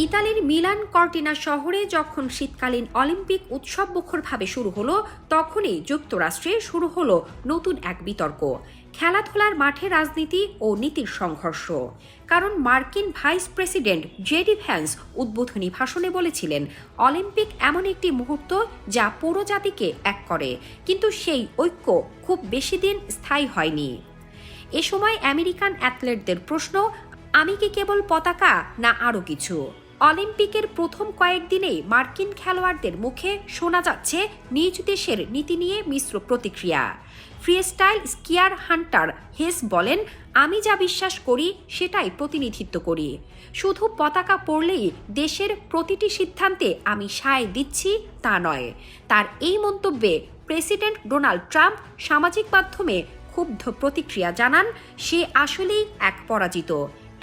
ইতালির Milan Cortina শহরে যখন শীতকালীন অলিম্পিক উৎসব মুখরভাবে শুরু হলো, তখনই যুক্তরাষ্ট্রে শুরু হলো নতুন এক বিতর্ক, খেলাধুলার মাঠে রাজনীতি ও নীতির সংঘর্ষ। কারণ মার্কিন ভাইস প্রেসিডেন্ট জেডি ভ্যান্স উদ্বোধনী ভাষণে বলেছিলেন, অলিম্পিক এমন একটি মুহূর্ত যা পুরো জাতিকে এক করে, কিন্তু সেই ঐক্য খুব বেশি দিন স্থায়ী হয়নি। এ সময় আমেরিকান অ্যাথলেটদের প্রশ্ন, আমি কি কেবল পতাকা না আরও কিছু? অলিম্পিকের প্রথম কয়েকদিনেই মার্কিন খেলোয়াড়দের মুখে শোনা যাচ্ছে নিজ দেশের নীতি নিয়ে মিশ্র প্রতিক্রিয়া। ফ্রিস্টাইল স্কিয়ার হান্টার হেস বলেন, আমি যা বিশ্বাস করি সেটাই প্রতিনিধিত্ব করি। শুধু পতাকা পরলেই দেশের প্রতিটি সিদ্ধান্তে আমি সায় দিচ্ছি তা নয়। তার এই মন্তব্যে প্রেসিডেন্ট ডোনাল্ড ট্রাম্প সামাজিক মাধ্যমে ক্ষুব্ধ প্রতিক্রিয়া জানান, সে আসলেই এক পরাজিত,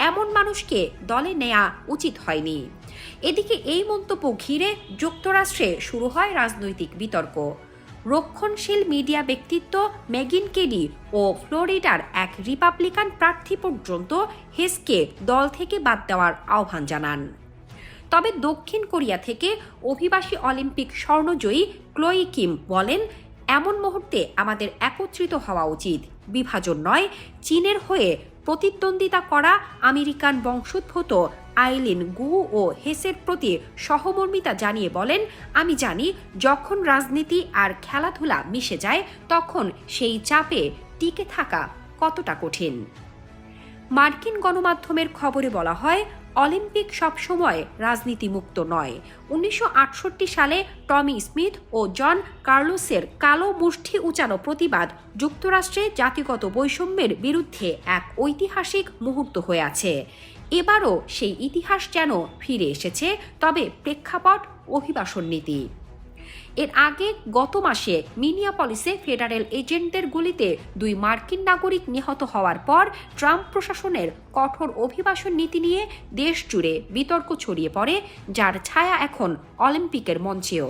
এমন মানুষকে দলে নেওয়া উচিত হয়নি। এদিকে এই মন্তব্য ঘিরে যুক্তরাষ্ট্রে শুরু হয় রাজনৈতিক বিতর্ক। রক্ষণশীল মিডিয়া ব্যক্তিত্ব মেগিন কেলি ও ফ্লোরিডার এক রিপাবলিকান প্রার্থী পর্যন্ত হেসকে দল থেকে বাদ দেওয়ার আহ্বান জানান। তবে দক্ষিণ কোরিয়া থেকে অভিবাসী অলিম্পিক স্বর্ণজয়ী ক্লোই কিম বলেন, এমন মুহূর্তে আমাদের একত্রিত হওয়া উচিত, বিভাজন নয়। চীনের হয়ে প্রতিদ্বন্দ্বিতা করা আমেরিকান বংশোদ্ভূত আইলিন গু ও হেসের প্রতি সহমর্মিতা জানিয়ে বলেন, আমি জানি যখন রাজনীতি আর খেলাধুলা মিশে যায় তখন সেই চাপে টিকে থাকা কতটা কঠিন। মার্কিন গণমাধ্যমের খবরে বলা হয়, অলিম্পিক সবসময় রাজনীতিমুক্ত নয়। 1968 সালে টমি স্মিথ ও জন কার্লোসের কালো মুষ্টি উঁচানো প্রতিবাদ যুক্তরাষ্ট্রে জাতিগত বৈষম্যের বিরুদ্ধে এক ঐতিহাসিক মুহূর্ত হয়ে আছে। এবারও সেই ইতিহাস যেন ফিরে এসেছে, তবে প্রেক্ষাপট অভিবাসন নীতি। এর আগে গত মাসে মিনিয়াপলিসে ফেডারেল এজেন্টদের গুলিতে 2 মার্কিন নাগরিক নিহত হওয়ার পর ট্রাম্প প্রশাসনের কঠোর অভিবাসন নীতি নিয়ে দেশ জুড়ে বিতর্ক ছড়িয়ে পড়ে, যার ছায়া এখন অলিম্পিকের মঞ্চেও।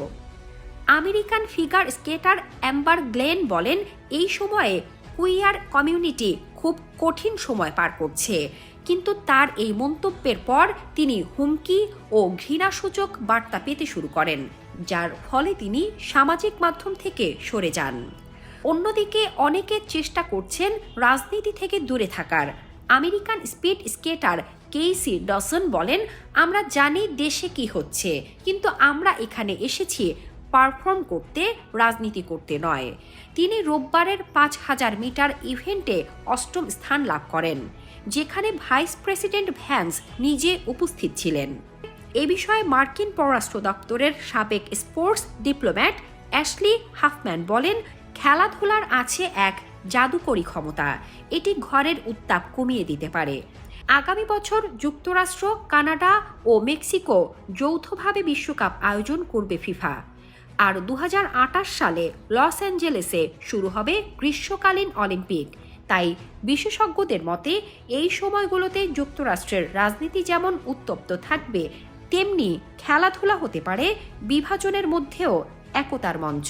আমেরিকান ফিগার স্কেটার অ্যাম্বার গ্লেন বলেন, এই সময়ে কুইয়ার কমিউনিটি খুব কঠিন সময় পার করছে। কিন্তু তার এই মন্তব্যের পর তিনি হুমকি ও ঘৃণাসূচক বার্তা পেতে শুরু করেন, যার ফলে তিনি সামাজিক মাধ্যম থেকে সরে যান। অন্যদিকে অনেকে চেষ্টা করছেন রাজনীতি থেকে দূরে থাকার। আমেরিকান স্পিড স্কেটার কেইসি ডসন বলেন, আমরা জানি দেশে কি হচ্ছে, কিন্তু আমরা এখানে এসেছি পারফর্ম করতে, রাজনীতি করতে নয়। তিনি রোববারের 5000 মিটার ইভেন্টে 8ম স্থান লাভ করেন, যেখানে ভাইস প্রেসিডেন্ট ভ্যান্স নিজে উপস্থিত ছিলেন। এ বিষয়ে মার্কিন পররাষ্ট্র দপ্তরের সাবেক স্পোর্টস ডিপ্লোম্যাট অ্যাশলি হাফম্যান বলেন, খেলাধুলার আছে এক জাদুকরী ক্ষমতা, এটি ঘরের উত্তাপ কমিয়ে দিতে পারে। আগামী বছর যুক্তরাষ্ট্র, কানাডা ও মেক্সিকো যৌথভাবে বিশ্বকাপ আয়োজন করবে ফিফা। আর 2028 সালে লস অ্যাঞ্জেলেসে শুরু হবে গ্রীষ্মকালীন অলিম্পিক। তাই বিশেষজ্ঞদের মতে এই সময়গুলোতে যুক্তরাষ্ট্রের রাজনীতি যেমন উত্তপ্ত থাকবে, তেমনি খেলাধুলা হতে পারে বিভাজনের মধ্যেও একতার মঞ্চ।